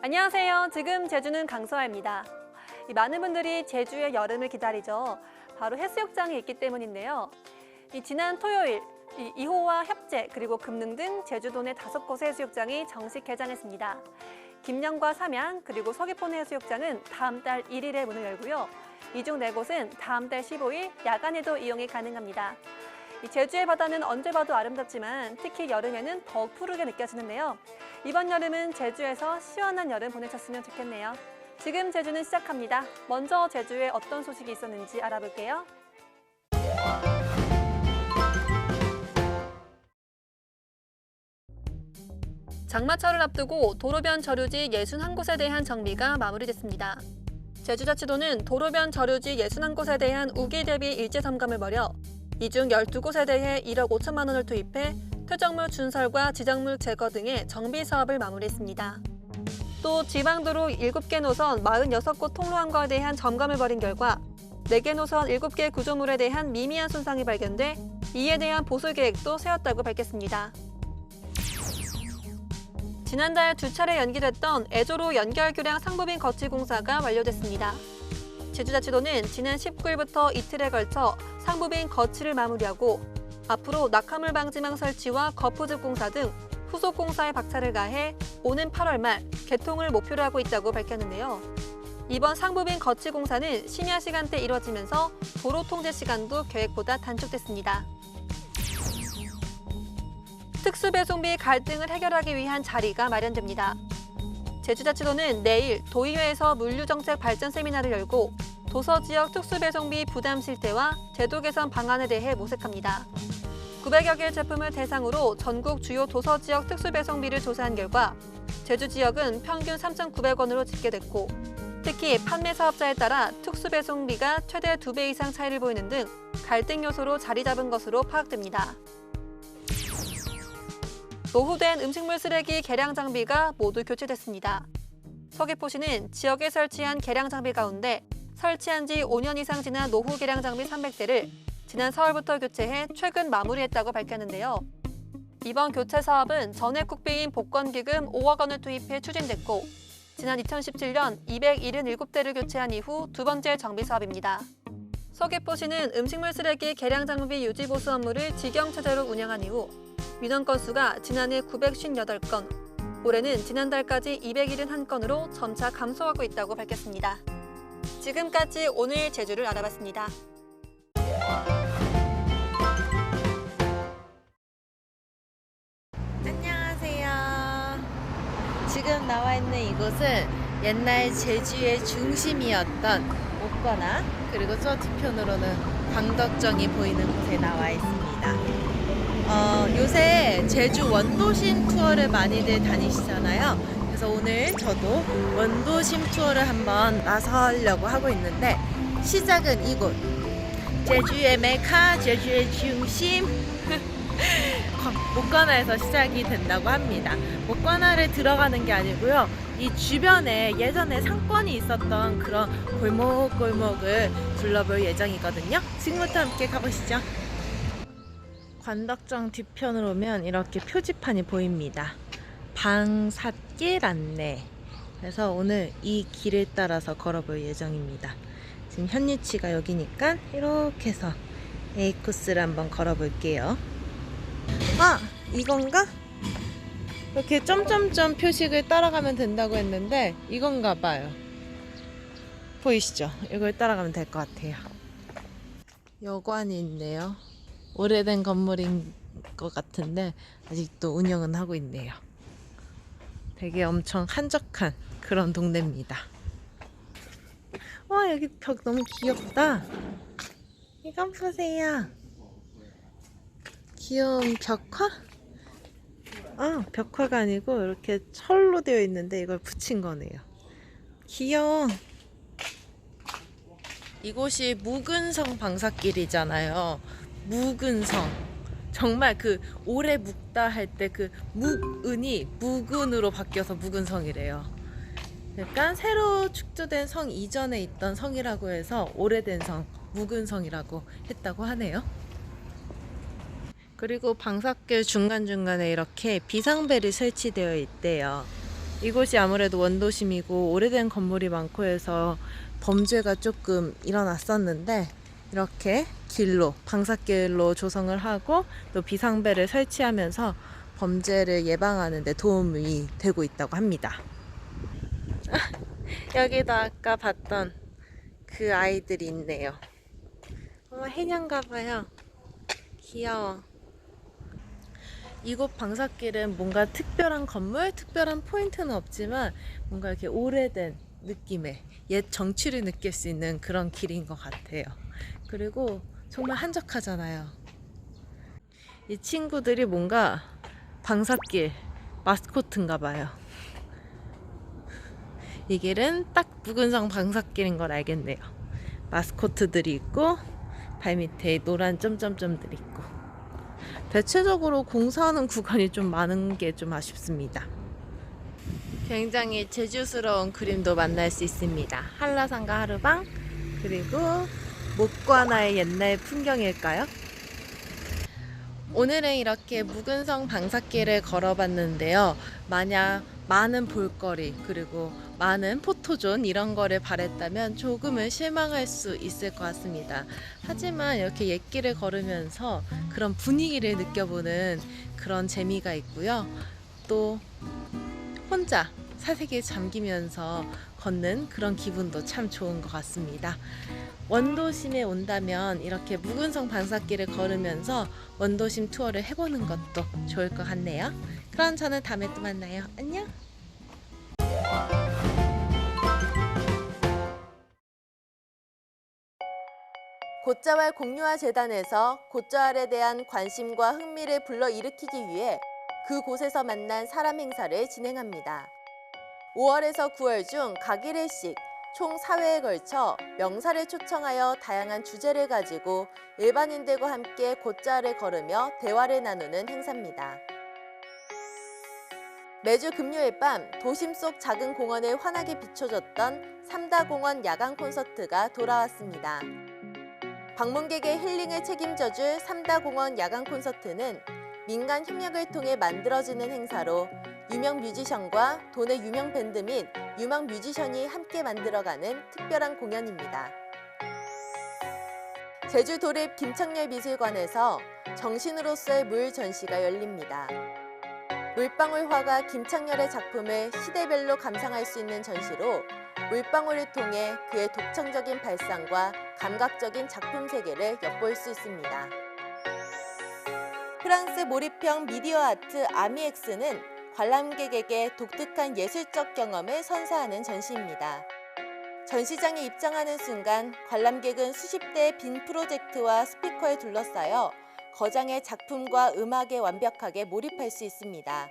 안녕하세요. 지금 제주는 강서아입니다. 많은 분들이 제주의 여름을 기다리죠. 바로 해수욕장이 있기 때문인데요. 지난 토요일 2호와 협재 그리고 금능 등 제주도 내 5곳의 해수욕장이 정식 개장했습니다. 김양과 삼양 그리고 서귀포 해수욕장은 다음 달 1일에 문을 열고요. 이 중 4곳은 다음 달 15일 야간에도 이용이 가능합니다. 제주의 바다는 언제 봐도 아름답지만 특히 여름에는 더욱 푸르게 느껴지는데요. 이번 여름은 제주에서 시원한 여름 보내셨으면 좋겠네요. 지금 제주는 시작합니다. 먼저 제주에 어떤 소식이 있었는지 알아볼게요. 장마철을 앞두고 도로변 저류지 61곳에 대한 정비가 마무리됐습니다. 제주자치도는 도로변 저류지 61곳에 대한 우기 대비 일제 점검을 벌여 이 중 12곳에 대해 1억 5천만 원을 투입해 퇴적물 준설과 지적물 제거 등의 정비 사업을 마무리했습니다. 또 지방도로 7개 노선 46곳 통로함과에 대한 점검을 벌인 결과 4개 노선 7개 구조물에 대한 미미한 손상이 발견돼 이에 대한 보수 계획도 세웠다고 밝혔습니다. 지난달 2차례 연기됐던 애조로 연결교량 상부빈 거치 공사가 완료됐습니다. 제주자치도는 지난 19일부터 이틀에 걸쳐 상부빈 거치를 마무리하고 앞으로 낙하물 방지망 설치와 거푸집 공사 등 후속 공사에 박차를 가해 오는 8월 말 개통을 목표로 하고 있다고 밝혔는데요. 이번 상부빈 거치 공사는 심야 시간대 이뤄지면서 도로 통제 시간도 계획보다 단축됐습니다. 특수배송비 갈등을 해결하기 위한 자리가 마련됩니다. 제주자치도는 내일 도의회에서 물류정책 발전 세미나를 열고 도서지역 특수배송비 부담 실태와 제도 개선 방안에 대해 모색합니다. 900여 개 제품을 대상으로 전국 주요 도서지역 특수배송비를 조사한 결과 제주 지역은 평균 3,900원으로 집계됐고 특히 판매 사업자에 따라 특수배송비가 최대 2배 이상 차이를 보이는 등 갈등 요소로 자리 잡은 것으로 파악됩니다. 노후된 음식물 쓰레기 계량 장비가 모두 교체됐습니다. 서귀포시는 지역에 설치한 계량 장비 가운데 설치한 지 5년 이상 지난 노후 계량 장비 300대를 지난 4월부터 교체해 최근 마무리했다고 밝혔는데요. 이번 교체 사업은 전액 국비인 복권기금 5억 원을 투입해 추진됐고 지난 2017년 277대를 교체한 이후 두 번째 정비 사업입니다. 서귀포시는 음식물 쓰레기 계량 장비 유지 보수 업무를 직영체제로 운영한 이후 민원 건수가 지난해 958건, 올해는 지난달까지 271건으로 점차 감소하고 있다고 밝혔습니다. 지금까지 오늘 제주를 알아봤습니다. 안녕하세요. 지금 나와 있는 이곳은 옛날 제주의 중심이었던 옥거나 그리고 저 뒤편으로는 광덕정이 보이는 곳에 나와 있습니다. 요새 제주 원도심 투어를 많이들 다니시잖아요. 그래서 오늘 저도 원도심 투어를 한번 나서려고 하고 있는데 시작은 이곳 제주의 메카, 제주의 중심 목관화에서 시작이 된다고 합니다. 목관화를 들어가는 게 아니고요. 이 주변에 예전에 상권이 있었던 그런 골목골목을 둘러볼 예정이거든요. 지금부터 함께 가보시죠. 관덕정 뒤편으로 오면 이렇게 표지판이 보입니다. 방삿길 안내. 그래서 오늘 이 길을 따라서 걸어볼 예정입니다. 지금 현위치가 여기니까 이렇게 해서 A 코스를 한번 걸어볼게요. 아! 이건가? 이렇게 점점점 표식을 따라가면 된다고 했는데 이건가 봐요. 보이시죠? 이걸 따라가면 될 것 같아요. 여관이 있네요. 오래된 건물인 것 같은데 아직도 운영은 하고 있네요. 되게 엄청 한적한 그런 동네입니다. 와, 여기 벽 너무 귀엽다. 이건 보세요. 귀여운 벽화? 아, 벽화가 아니고 이렇게 철로 되어 있는데 이걸 붙인 거네요. 귀여워. 이곳이 묵은성 방삿길이잖아요. 묵은성. 정말 그 오래 묵다 할 때 그 묵은이 묵은으로 바뀌어서 묵은성이래요. 그러니까 새로 축조된 성 이전에 있던 성이라고 해서 오래된 성, 묵은성이라고 했다고 하네요. 그리고 방석길 중간중간에 이렇게 비상벨이 설치되어 있대요. 이곳이 아무래도 원도심이고 오래된 건물이 많고 해서 범죄가 조금 일어났었는데 이렇게 길로 방석길로 조성을 하고 또 비상벨을 설치하면서 범죄를 예방하는 데 도움이 되고 있다고 합니다. 여기도 아까 봤던 그 아이들이 있네요. 해녀인가 봐요. 귀여워. 이곳 방석길은 뭔가 특별한 건물, 특별한 포인트는 없지만 뭔가 이렇게 오래된 느낌의 옛 정취를 느낄 수 있는 그런 길인 것 같아요. 그리고 정말 한적하잖아요. 이 친구들이 뭔가 방석길 마스코트인가 봐요. 이 길은 딱 묵은성 방석길인 걸 알겠네요. 마스코트들이 있고 발밑에 노란 점점점들이 있고 대체적으로 공사하는 구간이 좀 많은 게 좀 아쉽습니다. 굉장히 제주스러운 그림도 만날 수 있습니다. 한라산과 하루방 그리고 목관화의 옛날 풍경일까요? 오늘은 이렇게 묵은성 방석길을 걸어봤는데요. 만약 많은 볼거리 그리고 많은 포토존 이런 거를 바랬다면 조금은 실망할 수 있을 것 같습니다. 하지만 이렇게 옛길을 걸으면서 그런 분위기를 느껴보는 그런 재미가 있고요. 또 혼자 사색에 잠기면서 걷는 그런 기분도 참 좋은 것 같습니다. 원도심에 온다면 이렇게 묵은성 방석길을 걸으면서 원도심 투어를 해보는 것도 좋을 것 같네요. 그럼 저는 다음에 또 만나요. 안녕! 곶자왈 공유화 재단에서 곶자왈에 대한 관심과 흥미를 불러일으키기 위해 그곳에서 만난 사람 행사를 진행합니다. 5월에서 9월 중 각 1회씩 총 4회에 걸쳐 명사를 초청하여 다양한 주제를 가지고 일반인들과 함께 곶자왈을 걸으며 대화를 나누는 행사입니다. 매주 금요일 밤 도심 속 작은 공원을 환하게 비춰줬던 삼다공원 야간 콘서트가 돌아왔습니다. 방문객의 힐링을 책임져줄 삼다공원 야간 콘서트는 민간 협력을 통해 만들어지는 행사로 유명 뮤지션과 도내 유명 밴드 및 유망 뮤지션이 함께 만들어가는 특별한 공연입니다. 제주 도립 김창렬 미술관에서 정신으로서의 물 전시가 열립니다. 물방울 화가 김창렬의 작품을 시대별로 감상할 수 있는 전시로 물방울을 통해 그의 독창적인 발상과 감각적인 작품 세계를 엿볼 수 있습니다. 프랑스 몰입형 미디어 아트 아미엑스는 관람객에게 독특한 예술적 경험을 선사하는 전시입니다. 전시장에 입장하는 순간 관람객은 수십 대의 빈 프로젝트와 스피커에 둘러싸여 거장의 작품과 음악에 완벽하게 몰입할 수 있습니다.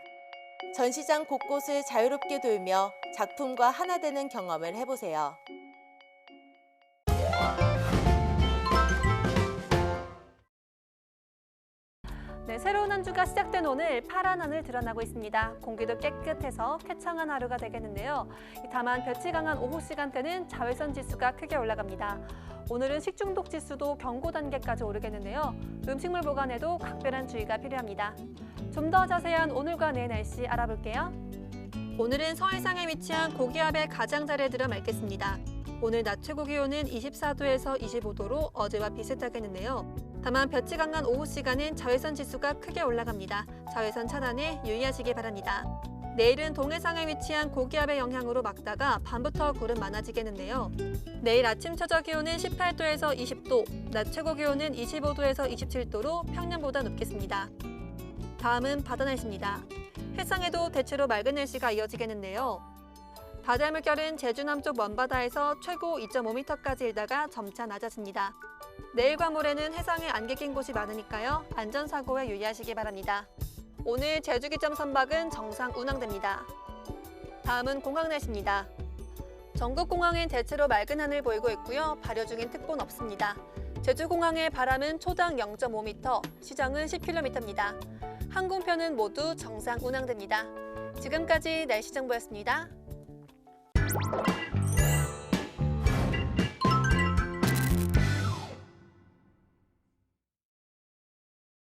전시장 곳곳을 자유롭게 돌며 작품과 하나 되는 경험을 해보세요. 네, 새로운 한 주가 시작된 오늘 파란 하늘 드러나고 있습니다. 공기도 깨끗해서 쾌청한 하루가 되겠는데요. 다만 볕이 강한 오후 시간대는 자외선 지수가 크게 올라갑니다. 오늘은 식중독 지수도 경고 단계까지 오르겠는데요. 음식물 보관에도 각별한 주의가 필요합니다. 좀 더 자세한 오늘과 내일 날씨 알아볼게요. 오늘은 서해상에 위치한 고기압의 가장자리에 들어 맑겠습니다. 오늘 낮 최고 기온은 24도에서 25도로 어제와 비슷하겠는데요. 다만 볕이 강한 오후 시간은 자외선 지수가 크게 올라갑니다. 자외선 차단에 유의하시기 바랍니다. 내일은 동해상에 위치한 고기압의 영향으로 맑다가 밤부터 구름 많아지겠는데요. 내일 아침 최저 기온은 18도에서 20도, 낮 최고 기온은 25도에서 27도로 평년보다 높겠습니다. 다음은 바다 날씨입니다. 해상에도 대체로 맑은 날씨가 이어지겠는데요. 바다의 물결은 제주 남쪽 먼바다에서 최고 2.5m까지 일다가 점차 낮아집니다. 내일과 모레는 해상에 안개 낀 곳이 많으니까요. 안전사고에 유의하시기 바랍니다. 오늘 제주 기점 선박은 정상 운항됩니다. 다음은 공항 날씨입니다. 전국 공항엔 대체로 맑은 하늘 보이고 있고요. 발효 중인 특보는 없습니다. 제주공항의 바람은 초당 0.5m, 시정은 10km입니다. 항공편은 모두 정상 운항됩니다. 지금까지 날씨 정보였습니다.